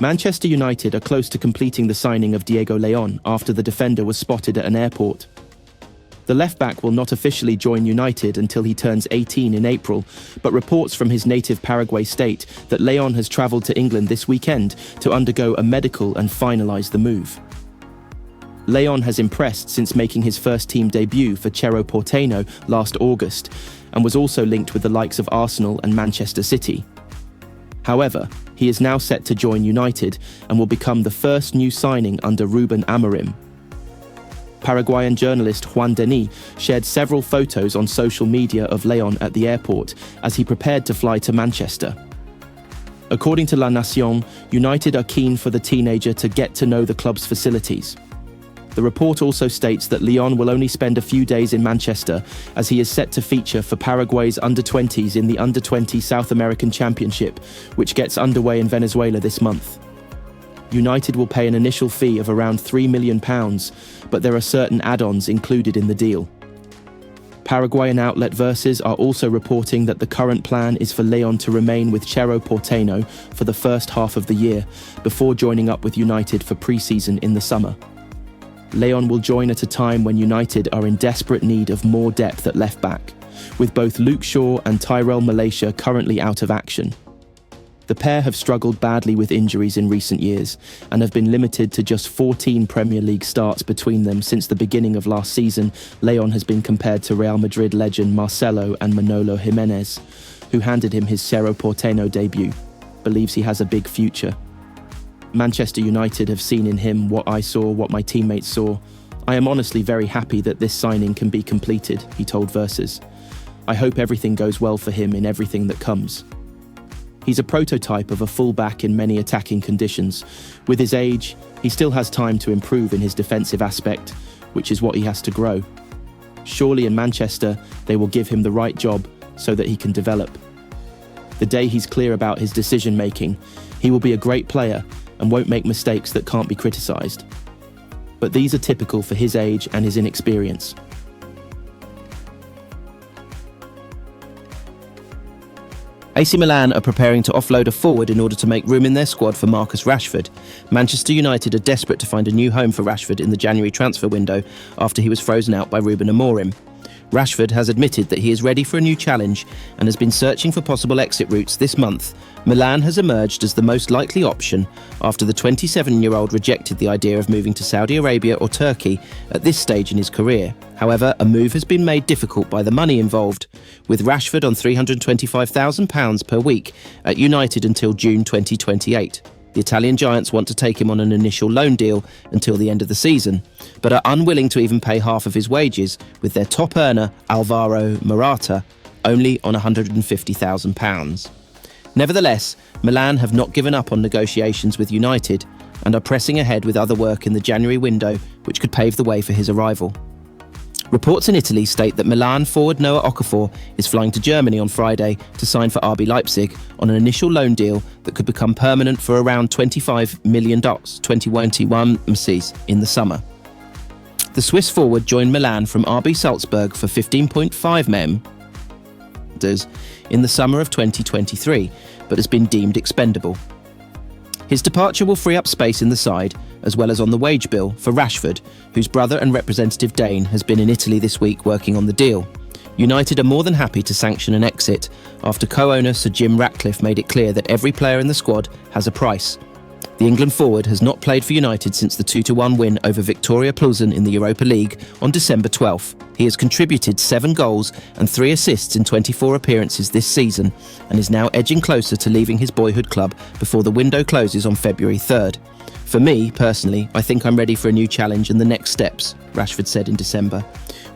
Manchester United are close to completing the signing of Diego Leon after the defender was spotted at an airport. The left-back will not officially join United until he turns 18 in April, but reports from his native Paraguay state that Leon has travelled to England this weekend to undergo a medical and finalise the move. Leon has impressed since making his first-team debut for Cerro Porteño last August, and was also linked with the likes of Arsenal and Manchester City. However, he is now set to join United and will become the first new signing under Ruben Amorim. Paraguayan journalist Juan Denis shared several photos on social media of Leon at the airport as he prepared to fly to Manchester. According to La Nación, United are keen for the teenager to get to know the club's facilities. The report also states that Leon will only spend a few days in Manchester as he is set to feature for Paraguay's under-20s in the Under-20 South American Championship, which gets underway in Venezuela this month. United will pay an initial fee of around £3 million, but there are certain add-ons included in the deal. Paraguayan outlet Versus are also reporting that the current plan is for Leon to remain with Cerro Porteño for the first half of the year, before joining up with United for pre-season in the summer. Leon will join at a time when United are in desperate need of more depth at left-back, with both Luke Shaw and Tyrell Malacia currently out of action. The pair have struggled badly with injuries in recent years and have been limited to just 14 Premier League starts between them since the beginning of last season. Leon has been compared to Real Madrid legend Marcelo and Manolo Jimenez, who handed him his Cerro Porteño debut, believes he has a big future. Manchester United have seen in him what I saw, what my teammates saw. I am honestly very happy that this signing can be completed, he told Versus. I hope everything goes well for him in everything that comes. He's a prototype of a full-back in many attacking conditions. With his age, he still has time to improve in his defensive aspect, which is what he has to grow. Surely in Manchester, they will give him the right job so that he can develop. The day he's clear about his decision-making, he will be a great player and won't make mistakes that can't be criticised. But these are typical for his age and his inexperience. AC Milan are preparing to offload a forward in order to make room in their squad for Marcus Rashford. Manchester United are desperate to find a new home for Rashford in the January transfer window after he was frozen out by Ruben Amorim. Rashford has admitted that he is ready for a new challenge and has been searching for possible exit routes this month. Milan has emerged as the most likely option after the 27-year-old rejected the idea of moving to Saudi Arabia or Turkey at this stage in his career. However, a move has been made difficult by the money involved, with Rashford on £325,000 per week at United until June 2028. The Italian giants want to take him on an initial loan deal until the end of the season, but are unwilling to even pay half of his wages, with their top earner, Alvaro Morata, only on £150,000. Nevertheless, Milan have not given up on negotiations with United and are pressing ahead with other work in the January window, which could pave the way for his arrival. Reports in Italy state that Milan forward Noah Okafor is flying to Germany on Friday to sign for RB Leipzig on an initial loan deal that could become permanent for around $25 million, 21 in the summer. The Swiss forward joined Milan from RB Salzburg for 15.5 million in the summer of 2023, but has been deemed expendable. His departure will free up space in the side, as well as on the wage bill for Rashford, whose brother and representative Dane has been in Italy this week working on the deal. United are more than happy to sanction an exit after co-owner Sir Jim Ratcliffe made it clear that every player in the squad has a price. The England forward has not played for United since the 2-1 win over Victoria Plzen in the Europa League on December 12th. He has contributed 7 goals and 3 assists in 24 appearances this season and is now edging closer to leaving his boyhood club before the window closes on February 3rd. For me, personally, I think I'm ready for a new challenge and the next steps, Rashford said in December.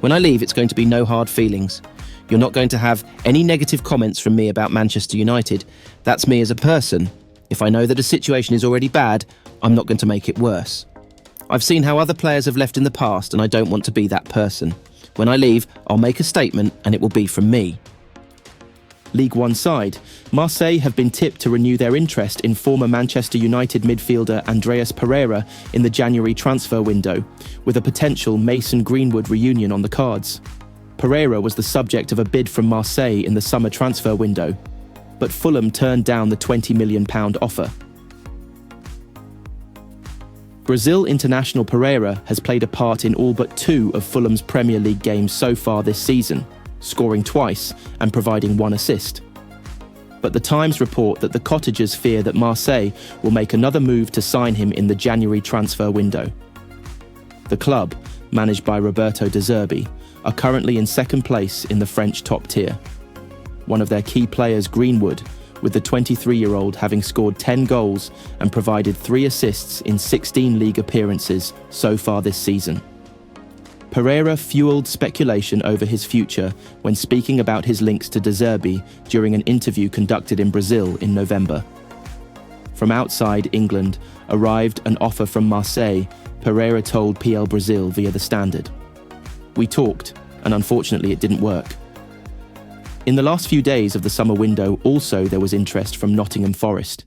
When I leave, it's going to be no hard feelings. You're not going to have any negative comments from me about Manchester United. That's me as a person. If I know that a situation is already bad, I'm not going to make it worse. I've seen how other players have left in the past and I don't want to be that person. When I leave, I'll make a statement and it will be from me. League One side, Marseille have been tipped to renew their interest in former Manchester United midfielder Andreas Pereira in the January transfer window, with a potential Mason Greenwood reunion on the cards. Pereira was the subject of a bid from Marseille in the summer transfer window, but Fulham turned down the £20 million offer. Brazil international Pereira has played a part in all but 2 of Fulham's Premier League games so far this season, scoring twice and providing 1 assist. But the Times report that the Cottagers fear that Marseille will make another move to sign him in the January transfer window. The club, managed by Roberto De Zerbi, are currently in second place in the French top tier. One of their key players, Greenwood, with the 23-year-old having scored 10 goals and provided 3 assists in 16 league appearances so far this season. Pereira fueled speculation over his future when speaking about his links to De Zerbi during an interview conducted in Brazil in November. From outside England arrived an offer from Marseille, Pereira told PL Brazil via The Standard. "We talked, and unfortunately it didn't work." In the last few days of the summer window, also there was interest from Nottingham Forest.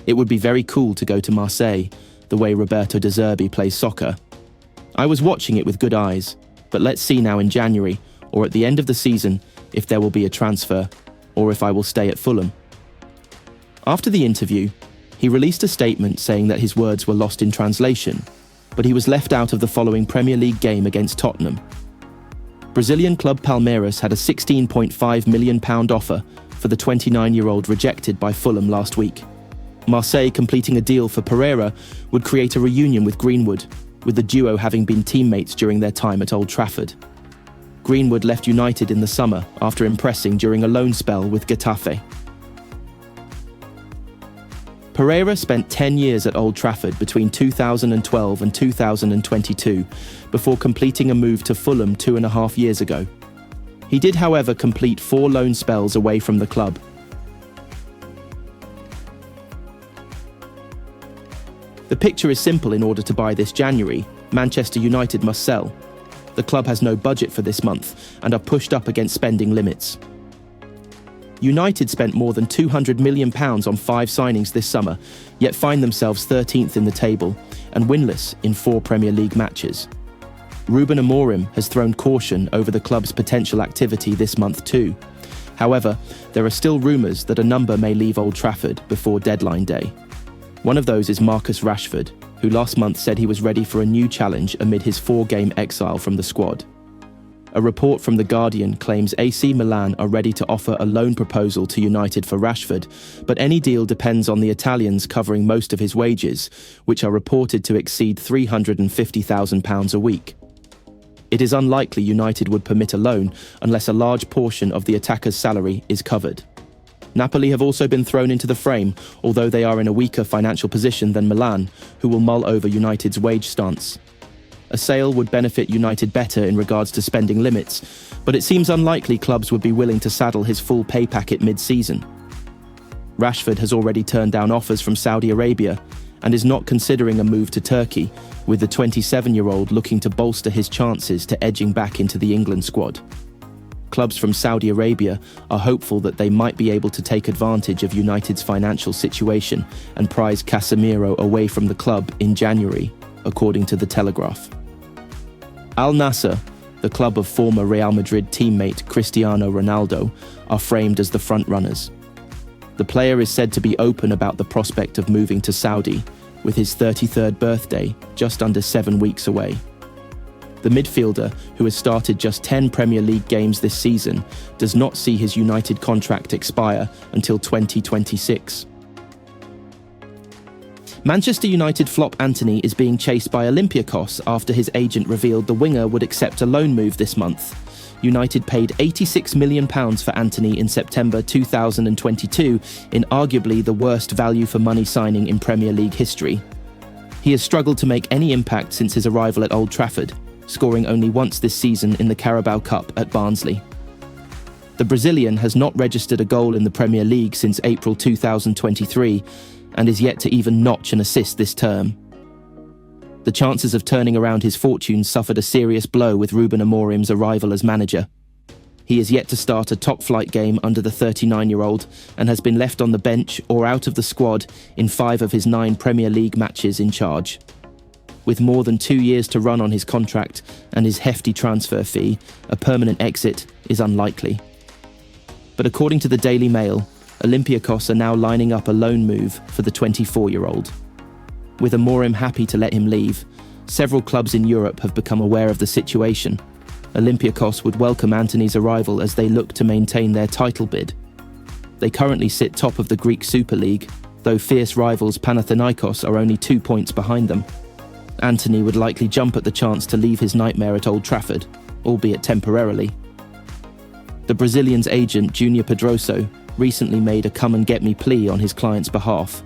"It would be very cool to go to Marseille, the way Roberto De Zerbi plays soccer. I was watching it with good eyes, but let's see now in January, or at the end of the season, if there will be a transfer, or if I will stay at Fulham." After the interview, he released a statement saying that his words were lost in translation, but he was left out of the following Premier League game against Tottenham. Brazilian club Palmeiras had a £16.5 million offer for the 29-year-old rejected by Fulham last week. Marseille completing a deal for Pereira would create a reunion with Greenwood, with the duo having been teammates during their time at Old Trafford. Greenwood left United in the summer after impressing during a loan spell with Getafe. Pereira spent 10 years at Old Trafford between 2012 and 2022 before completing a move to Fulham 2.5 years ago. He did, however, complete 4 loan spells away from the club. The picture is simple. In order to buy this January, Manchester United must sell. The club has no budget for this month and are pushed up against spending limits. United spent more than £200 million on 5 signings this summer, yet find themselves 13th in the table and winless in 4 Premier League matches. Ruben Amorim has thrown caution over the club's potential activity this month too. However, there are still rumours that a number may leave Old Trafford before deadline day. One of those is Marcus Rashford, who last month said he was ready for a new challenge amid his 4-game exile from the squad. A report from The Guardian claims AC Milan are ready to offer a loan proposal to United for Rashford, but any deal depends on the Italians covering most of his wages, which are reported to exceed £350,000 a week. It is unlikely United would permit a loan unless a large portion of the attacker's salary is covered. Napoli have also been thrown into the frame, although they are in a weaker financial position than Milan, who will mull over United's wage stance. A sale would benefit United better in regards to spending limits, but it seems unlikely clubs would be willing to saddle his full pay packet mid-season. Rashford has already turned down offers from Saudi Arabia and is not considering a move to Turkey, with the 27-year-old looking to bolster his chances to edging back into the England squad. Clubs from Saudi Arabia are hopeful that they might be able to take advantage of United's financial situation and prize Casemiro away from the club in January, according to The Telegraph. Al Nassr, the club of former Real Madrid teammate Cristiano Ronaldo, are framed as the frontrunners. The player is said to be open about the prospect of moving to Saudi, with his 33rd birthday just under 7 weeks away. The midfielder, who has started just 10 Premier League games this season, does not see his United contract expire until 2026. Manchester United flop Antony is being chased by Olympiacos after his agent revealed the winger would accept a loan move this month. United paid £86 million for Antony in September 2022 in arguably the worst value for money signing in Premier League history. He has struggled to make any impact since his arrival at Old Trafford, scoring only once this season in the Carabao Cup at Barnsley. The Brazilian has not registered a goal in the Premier League since April 2023 and is yet to even notch an assist this term. The chances of turning around his fortunes suffered a serious blow with Ruben Amorim's arrival as manager. He is yet to start a top-flight game under the 39-year-old and has been left on the bench or out of the squad in 5 of his 9 Premier League matches in charge. With more than 2 years to run on his contract and his hefty transfer fee, a permanent exit is unlikely. But according to the Daily Mail, Olympiacos are now lining up a loan move for the 24-year-old. With Amorim happy to let him leave, several clubs in Europe have become aware of the situation. Olympiacos would welcome Antony's arrival as they look to maintain their title bid. They currently sit top of the Greek Super League, though fierce rivals Panathinaikos are only 2 points behind them. Antony would likely jump at the chance to leave his nightmare at Old Trafford, albeit temporarily. The Brazilian's agent, Junior Pedroso, recently made a come-and-get-me plea on his client's behalf.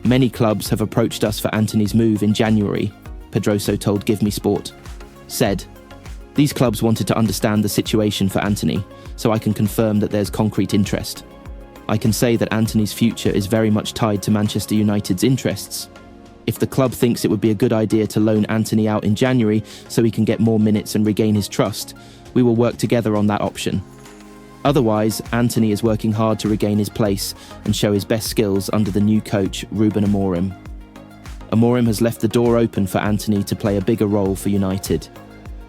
Many clubs have approached us for Antony's move in January, Pedroso told Give Me Sport. Said, "These clubs wanted to understand the situation for Antony, so I can confirm that there's concrete interest. I can say that Antony's future is very much tied to Manchester United's interests. If the club thinks it would be a good idea to loan Antony out in January so he can get more minutes and regain his trust, we will work together on that option. Otherwise, Antony is working hard to regain his place and show his best skills under the new coach, Ruben Amorim. Amorim has left the door open for Antony to play a bigger role for United.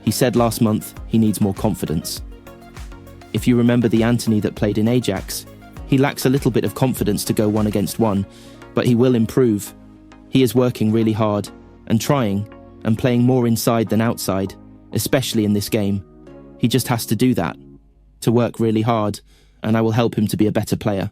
He said last month he needs more confidence. If you remember the Antony that played in Ajax, he lacks a little bit of confidence to go 1-against-1, but he will improve. He is working really hard and trying and playing more inside than outside, especially in this game. He just has to do that, to work really hard, and I will help him to be a better player."